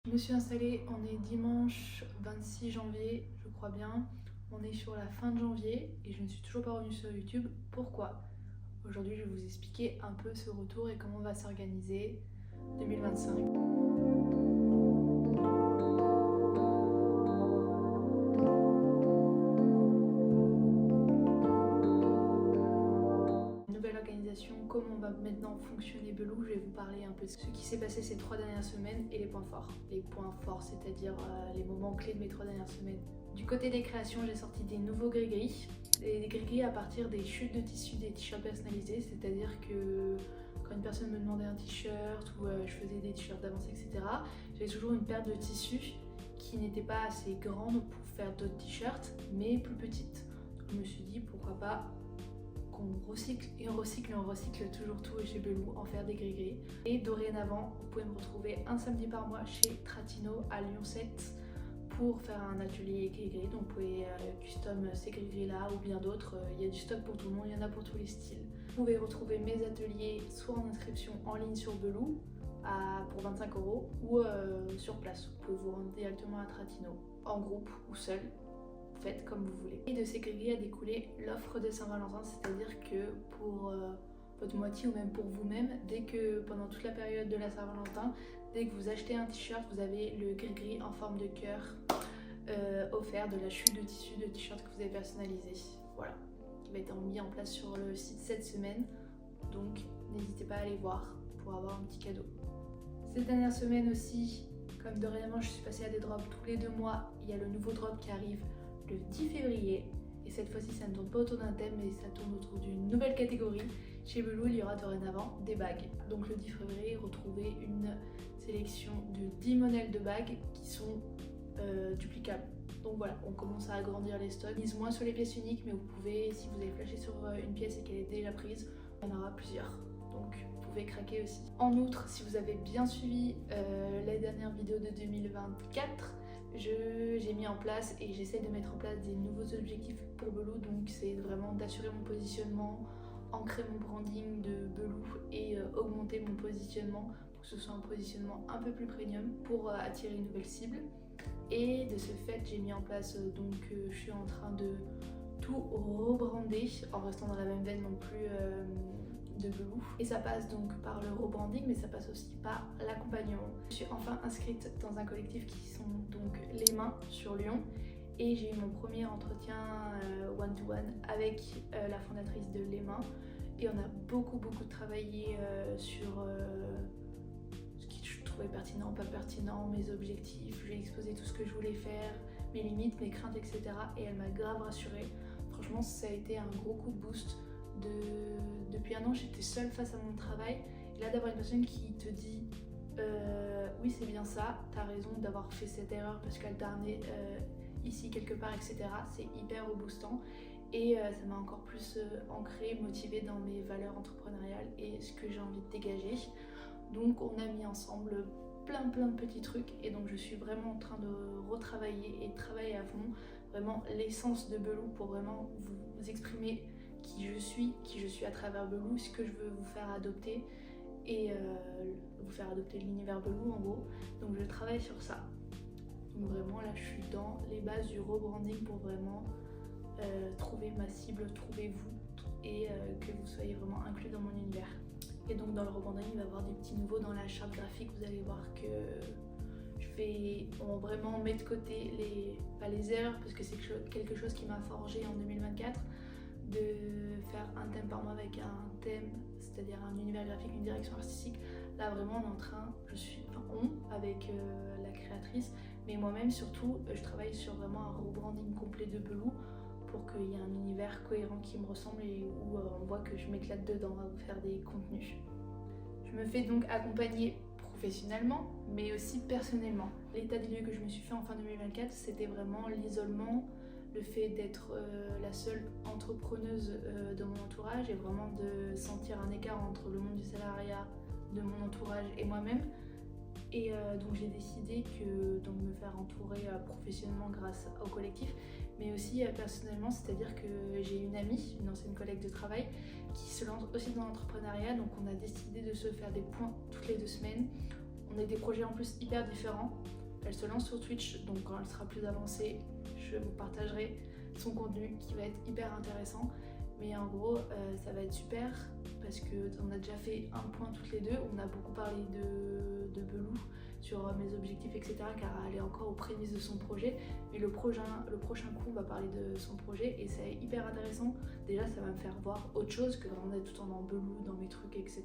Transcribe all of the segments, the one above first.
Je me suis installée, on est dimanche 26 janvier, je crois bien. On est sur la fin de janvier et je ne suis toujours pas revenue sur YouTube. Pourquoi? Aujourd'hui, je vais vous expliquer un peu ce retour et comment on va s'organiser 2025. Nouvelle organisation, comment on va maintenant fonctionner Belou. Je vais vous parler un peu de ce qui s'est passé ces 3 dernières semaines et les points forts. Les points forts, c'est-à-dire les moments clés de mes 3 dernières semaines. Du côté des créations, j'ai sorti des nouveaux gris-gris. Des gris-gris à partir des chutes de tissu des t-shirts personnalisés, c'est-à-dire que quand une personne me demandait un t-shirt ou je faisais des t-shirts d'avancée, etc., j'avais toujours une paire de tissus qui n'était pas assez grande pour faire d'autres t-shirts, mais plus petite. Donc je me suis dit pourquoi pas qu'on recycle et on recycle toujours tout chez Belou, en faire des gris-gris. Et dorénavant, vous pouvez me retrouver un samedi par mois chez Tratino à Lyon 7 pour faire un atelier gris-gris. Donc vous pouvez custom ces gris-gris là ou bien d'autres. Il y a du stock pour tout le monde, il y en a pour tous les styles. Vous pouvez retrouver mes ateliers soit en inscription en ligne sur Belou pour 25 € ou sur place. Vous pouvez vous rendre directement à Tratino en groupe ou seul. Faites comme vous voulez. Et de ces gris-gris a découlé l'offre de Saint-Valentin, c'est-à-dire que pour votre moitié ou même pour vous-même, dès que pendant toute la période de la Saint-Valentin, dès que vous achetez un t-shirt, vous avez le gris-gris en forme de cœur offert de la chute de tissu de t-shirt que vous avez personnalisé. Voilà, qui va être mis en place sur le site cette semaine. Donc n'hésitez pas à aller voir pour avoir un petit cadeau. Cette dernière semaine aussi, comme dorénavant je suis passée à des drops tous les 2 mois, il y a le nouveau drop qui arrive le 10 février et cette fois-ci ça ne tourne pas autour d'un thème mais ça tourne autour d'une nouvelle catégorie. Chez Belou il y aura dorénavant des bagues. Donc le 10 février retrouvez une sélection de 10 modèles de bagues qui sont duplicables. Donc voilà, on commence à agrandir les stocks. Mise moins sur les pièces uniques, mais vous pouvez, si vous avez flashé sur une pièce et qu'elle est déjà prise, il y en aura plusieurs. Donc vous pouvez craquer aussi. En outre, si vous avez bien suivi les dernières vidéos de 2024, j'ai mis en place et j'essaie de mettre en place des nouveaux objectifs pour Belou. Donc c'est vraiment d'assurer mon positionnement, ancrer mon branding de Belou et augmenter mon positionnement pour que ce soit un positionnement un peu plus premium pour attirer une nouvelle cible. Et de ce fait, j'ai mis en place, je suis en train de tout rebrander en restant dans la même veine non plus de Belou. Et ça passe donc par le rebranding, mais ça passe aussi par l'accompagnement. Je suis enfin inscrite dans un collectif qui sont donc Les Mains sur Lyon. Et j'ai eu mon premier entretien one-to-one avec la fondatrice de Les Mains. Et on a beaucoup travaillé sur ce qui je trouvais pertinent, pas pertinent, mes objectifs. J'ai exposé tout ce que je voulais faire, mes limites, mes craintes, etc. Et elle m'a grave rassurée. Franchement, ça a été un gros coup de boost. Depuis 1 an, j'étais seule face à mon travail. Et là, d'avoir une personne qui te dit oui, c'est bien ça, t'as raison d'avoir fait cette erreur parce qu'alterner ici quelque part, etc., c'est hyper boostant. Et ça m'a encore plus ancrée, motivée dans mes valeurs entrepreneuriales et ce que j'ai envie de dégager. Donc on a mis ensemble plein de petits trucs et donc je suis vraiment en train de retravailler et travailler à fond vraiment l'essence de Belou pour vraiment vous exprimer qui je suis à travers Belou, ce que je veux vous faire adopter et vous faire adopter l'univers Belou en gros. Donc je travaille sur ça. Donc vraiment là je suis dans les bases du rebranding pour vraiment trouver ma cible, trouver vous et que vous soyez vraiment inclus dans mon univers. Et donc dans le rebranding il va y avoir des petits nouveaux dans la charte graphique. Vous allez voir que on va vraiment mettre de côté les erreurs parce que c'est quelque chose qui m'a forgé en 2024 de faire un thème par mois avec un thème, c'est-à-dire un univers graphique, une direction artistique. Là vraiment on est en train, avec la créatrice, mais moi-même surtout, je travaille sur vraiment un rebranding complet de Belou pour qu'il y ait un univers cohérent qui me ressemble et où on voit que je m'éclate dedans à vous faire des contenus. Je me fais donc accompagner professionnellement, mais aussi personnellement. L'état des lieux que je me suis fait en fin 2024, c'était vraiment l'isolement, le fait d'être la seule entrepreneuse de mon entourage et vraiment de sentir un écart entre le monde du salariat de mon entourage et moi-même. Et donc j'ai décidé de me faire entourer professionnellement grâce au collectif, mais aussi personnellement, c'est-à-dire que j'ai une amie, une ancienne collègue de travail, qui se lance aussi dans l'entrepreneuriat. Donc on a décidé de se faire des points toutes les 2 semaines. On a des projets en plus hyper différents. Elle se lance sur Twitch, donc quand elle sera plus avancée, je vous partagerai son contenu qui va être hyper intéressant. Mais en gros, ça va être super parce qu'on a déjà fait un point toutes les deux. On a beaucoup parlé de Belou sur mes objectifs, etc. car elle est encore aux prémices de son projet. Mais le prochain coup, on va parler de son projet et c'est hyper intéressant. Déjà, ça va me faire voir autre chose que vraiment d'être tout le temps dans Belou, dans mes trucs, etc.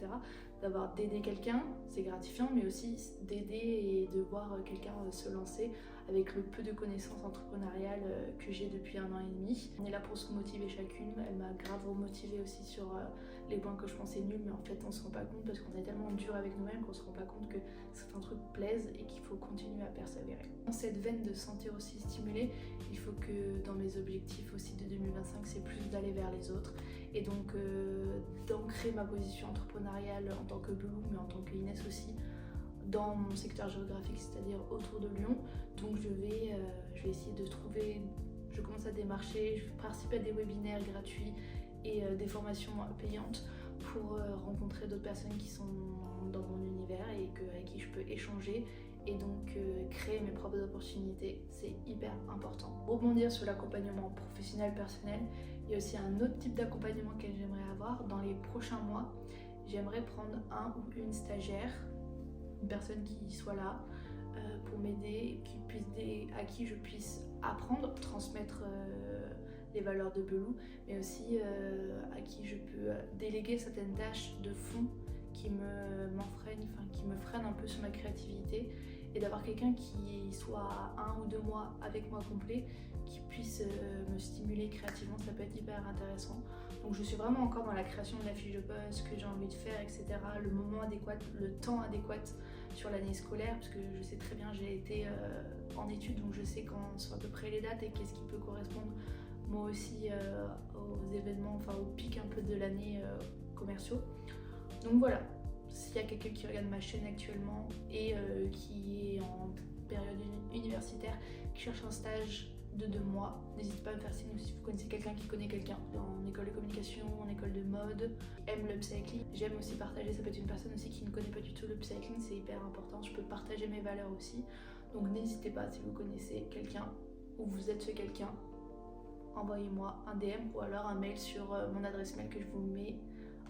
D'aider quelqu'un, c'est gratifiant, mais aussi d'aider et de voir quelqu'un se lancer avec le peu de connaissances entrepreneuriales que j'ai depuis 1 an et demi. On est là pour se motiver chacune. Elle m'a grave remotivée aussi sur les points que je pensais nuls, mais en fait on se rend pas compte parce qu'on est tellement dur avec nous-mêmes qu'on se rend pas compte que certains trucs plaisent et qu'il faut continuer à persévérer. Dans cette veine de santé aussi stimulée, il faut que dans mes objectifs aussi de 2025, c'est plus d'aller vers les autres et donc d'ancrer ma position entrepreneuriale en tant que Belou, mais en tant que Inès aussi, dans mon secteur géographique, c'est-à-dire autour de Lyon. Donc je vais essayer de trouver, je commence à démarcher, je vais participer à des webinaires gratuits et des formations payantes pour rencontrer d'autres personnes qui sont dans mon univers et avec qui je peux échanger et donc créer mes propres opportunités, c'est hyper important. Pour rebondir sur l'accompagnement professionnel personnel, il y a aussi un autre type d'accompagnement que j'aimerais avoir. Dans les prochains mois, j'aimerais prendre un ou une stagiaire, une personne qui soit là pour m'aider, à qui je puisse apprendre, transmettre les valeurs de Belou, mais aussi à qui je peux déléguer certaines tâches de fond qui me freinent un peu sur ma créativité, et d'avoir quelqu'un qui soit 1 ou 2 mois avec moi complet, qui puisse me stimuler créativement, ça peut être hyper intéressant. Donc je suis vraiment encore dans la création de la fiche de poste, ce que j'ai envie de faire, etc. Le moment adéquat, le temps adéquat sur l'année scolaire, parce que je sais très bien, j'ai été en études, donc je sais quand sont à peu près les dates et qu'est-ce qui peut correspondre moi aussi aux événements, enfin au pic un peu de l'année commerciaux. Donc voilà, s'il y a quelqu'un qui regarde ma chaîne actuellement et qui est en période universitaire, qui cherche un stage de 2 mois, n'hésitez pas à me faire signe si vous connaissez quelqu'un qui connaît quelqu'un en école de communication, en école de mode, aime le upcycling. J'aime aussi partager, ça peut être une personne aussi qui ne connaît pas du tout le upcycling, c'est hyper important, je peux partager mes valeurs aussi. Donc n'hésitez pas, si vous connaissez quelqu'un ou vous êtes ce quelqu'un, envoyez-moi un DM ou alors un mail sur mon adresse mail que je vous mets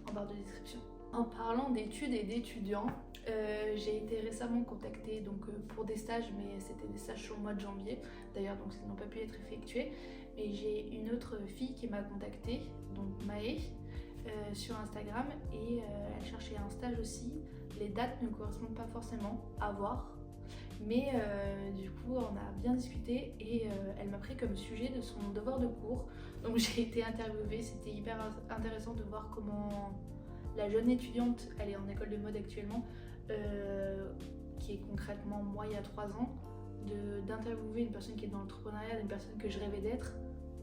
en barre de description. En parlant d'études et d'étudiants, j'ai été récemment contactée pour des stages, mais c'était des stages sur le mois de janvier d'ailleurs, donc ça n'a pas pu être effectué. Mais j'ai une autre fille qui m'a contactée, donc Maë, sur Instagram, et elle cherchait un stage aussi. Les dates ne correspondent pas forcément à voir, mais du coup on a bien discuté et elle m'a pris comme sujet de son devoir de cours. Donc j'ai été interviewée, c'était hyper intéressant de voir comment la jeune étudiante, elle est en école de mode actuellement, qui est concrètement moi il y a 3 ans, d'interviewer une personne qui est dans l'entrepreneuriat, une personne que je rêvais d'être.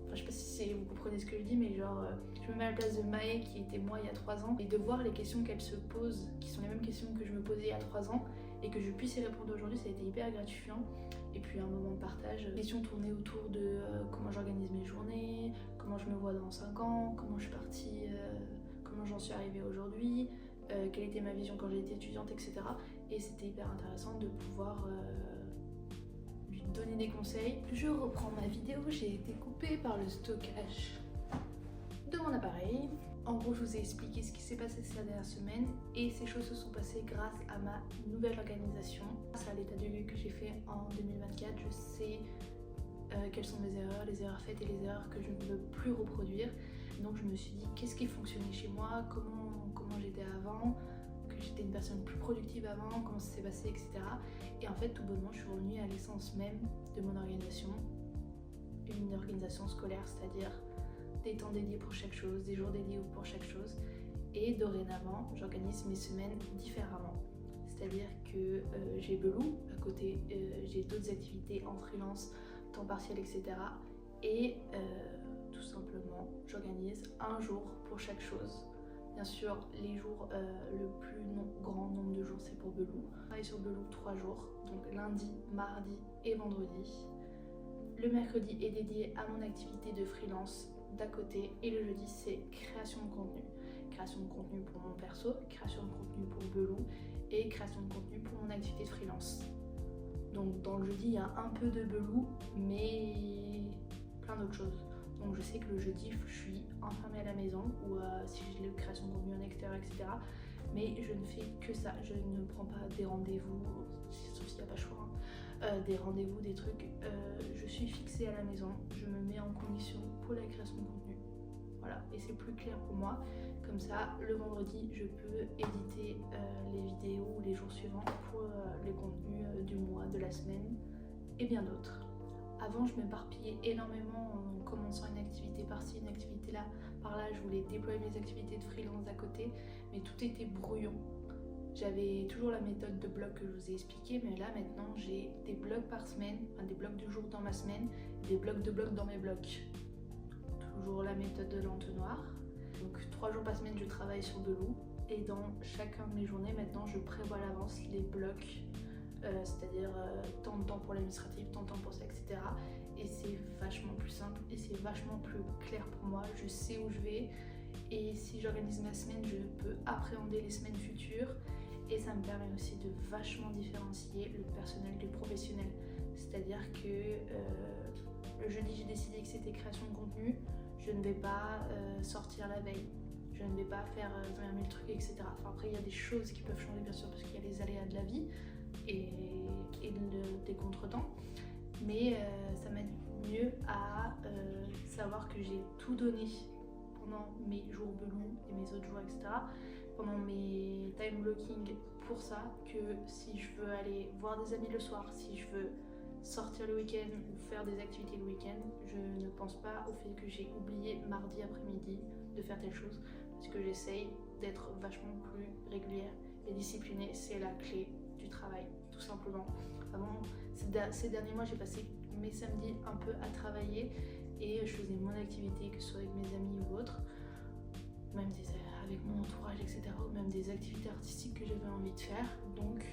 Enfin, je sais pas si vous comprenez ce que je dis, mais genre je me mets à la place de Maë qui était moi il y a 3 ans, et de voir les questions qu'elle se pose, qui sont les mêmes questions que je me posais il y a 3 ans, et que je puisse y répondre aujourd'hui, ça a été hyper gratifiant. Et puis un moment de partage, questions tournées autour de comment j'organise mes journées, comment je me vois dans 5 ans, comment je suis partie, comment j'en suis arrivée aujourd'hui, quelle était ma vision quand j'étais étudiante, etc. Et c'était hyper intéressant de pouvoir lui donner des conseils. Je reprends ma vidéo, j'ai été coupée par le stockage de mon appareil. En gros, je vous ai expliqué ce qui s'est passé ces dernières semaines et ces choses se sont passées grâce à ma nouvelle organisation. Grâce à l'état de lieu que j'ai fait en 2024, je sais quelles sont mes erreurs, les erreurs faites et les erreurs que je ne veux plus reproduire. Donc je me suis dit qu'est-ce qui fonctionnait chez moi, comment j'étais avant, que j'étais une personne plus productive avant, comment ça s'est passé, etc. Et en fait, tout bonnement, je suis revenue à l'essence même de mon organisation, une organisation scolaire, c'est-à-dire des temps dédiés pour chaque chose, des jours dédiés pour chaque chose. Et dorénavant, j'organise mes semaines différemment. C'est-à-dire que j'ai Belou, à côté j'ai d'autres activités en freelance, temps partiel, etc. Et tout simplement, j'organise un jour pour chaque chose. Bien sûr, les jours, le plus grand nombre de jours, c'est pour Belou. Je travaille sur Belou 3 jours, donc lundi, mardi et vendredi. Le mercredi est dédié à mon activité de freelance d'à côté et le jeudi c'est création de contenu. Création de contenu pour mon perso, création de contenu pour Belou et création de contenu pour mon activité de freelance. Donc dans le jeudi, il y a un peu de Belou, mais plein d'autres choses. Donc je sais que le jeudi, je suis enfermée à la maison ou si j'ai de création de contenu en extérieur, etc. Mais je ne fais que ça, je ne prends pas des rendez-vous, sauf s'il n'y a pas le choix, des rendez-vous, des trucs. Je suis fixée à la maison, je me mets en condition pour la création de contenu. Voilà, et c'est plus clair pour moi. Comme ça, le vendredi, je peux éditer les vidéos les jours suivants pour les contenus du mois, de la semaine et bien d'autres. Avant, je m'éparpillais énormément en commençant une activité par-ci, une activité là, par là. Je voulais déployer mes activités de freelance à côté, mais tout était brouillon. J'avais toujours la méthode de blog que je vous ai expliqué, mais là maintenant, j'ai des blogs par semaine, enfin des blogs du jour dans ma semaine, des blogs de blogs dans mes blogs. Toujours la méthode de l'entonnoir. Donc 3 jours par semaine, je travaille sur Belou, et dans chacun de mes journées, maintenant, je prévois à l'avance les blocs. C'est-à-dire tant de temps pour l'administratif, tant de temps pour ça, etc. Et c'est vachement plus simple et c'est vachement plus clair pour moi. Je sais où je vais et si j'organise ma semaine, je peux appréhender les semaines futures et ça me permet aussi de vachement différencier le personnel du professionnel. C'est-à-dire que le jeudi, j'ai décidé que c'était création de contenu. Je ne vais pas sortir la veille. Je ne vais pas faire 20 000 trucs, etc. Enfin, après, il y a des choses qui peuvent changer, bien sûr, parce qu'il y a les aléas de la vie et des contretemps. Mais ça m'aide mieux à savoir que j'ai tout donné pendant mes jours Belou et mes autres jours, etc. Pendant mes time blocking pour ça, que si je veux aller voir des amis le soir, si je veux sortir le week-end ou faire des activités le week-end, je ne pense pas au fait que j'ai oublié mardi après-midi de faire telle chose, parce que j'essaye d'être vachement plus régulière et disciplinée. C'est la clé du travail, tout simplement. Avant, ces derniers mois, j'ai passé mes samedis un peu à travailler et je faisais mon activité, que ce soit avec mes amis ou autres, même avec mon entourage, etc. ou même des activités artistiques que j'avais envie de faire. Donc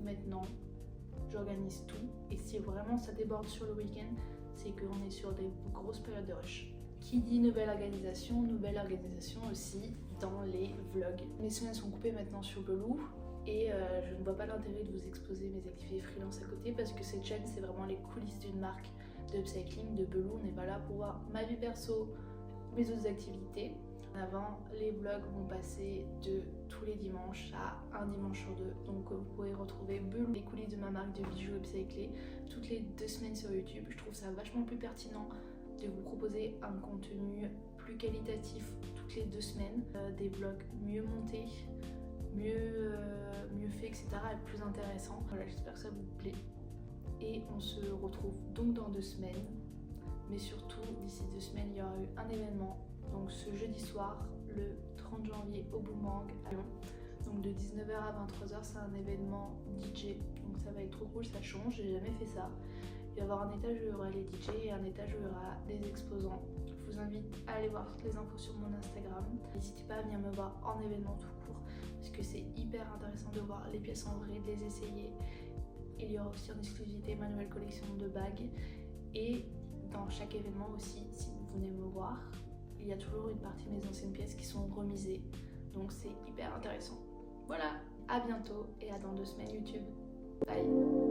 maintenant, j'organise tout et si vraiment ça déborde sur le week-end, c'est qu'on est sur des grosses périodes de rush. Qui dit nouvelle organisation aussi dans les vlogs. Mes semaines sont coupées maintenant sur Belou et je ne vois pas l'intérêt de vous exposer mes activités freelance à côté parce que cette chaîne, c'est vraiment les coulisses d'une marque de upcycling, de Belou. On n'est pas là pour voir ma vie perso, mes autres activités. Avant, les vlogs vont passer de tous les dimanches à un dimanche sur 2. Donc vous pouvez retrouver Belou, les coulisses de ma marque de bijoux upcyclés, toutes les 2 semaines sur YouTube. Je trouve ça vachement plus pertinent de vous proposer un contenu plus qualitatif toutes les 2 semaines, des vlogs mieux montés, mieux faits, etc. et plus intéressants. Voilà, j'espère que ça vous plaît. Et on se retrouve donc dans 2 semaines. Mais surtout, d'ici 2 semaines, il y aura eu un événement. Donc ce jeudi soir, le 30 janvier au Boomerang à Lyon. Donc de 19h à 23h, c'est un événement DJ. Donc ça va être trop cool, ça change, j'ai jamais fait ça. Il va y avoir un étage où il y aura les DJ et un étage où il y aura des exposants. Je vous invite à aller voir toutes les infos sur mon Instagram. N'hésitez pas à venir me voir en événement tout court parce que c'est hyper intéressant de voir les pièces en vrai, de les essayer. Il y aura aussi en exclusivité ma nouvelle collection de bagues. Et dans chaque événement aussi, si vous venez me voir, il y a toujours une partie de mes anciennes pièces qui sont remisées. Donc c'est hyper intéressant. Voilà, à bientôt et à dans 2 semaines YouTube. Bye.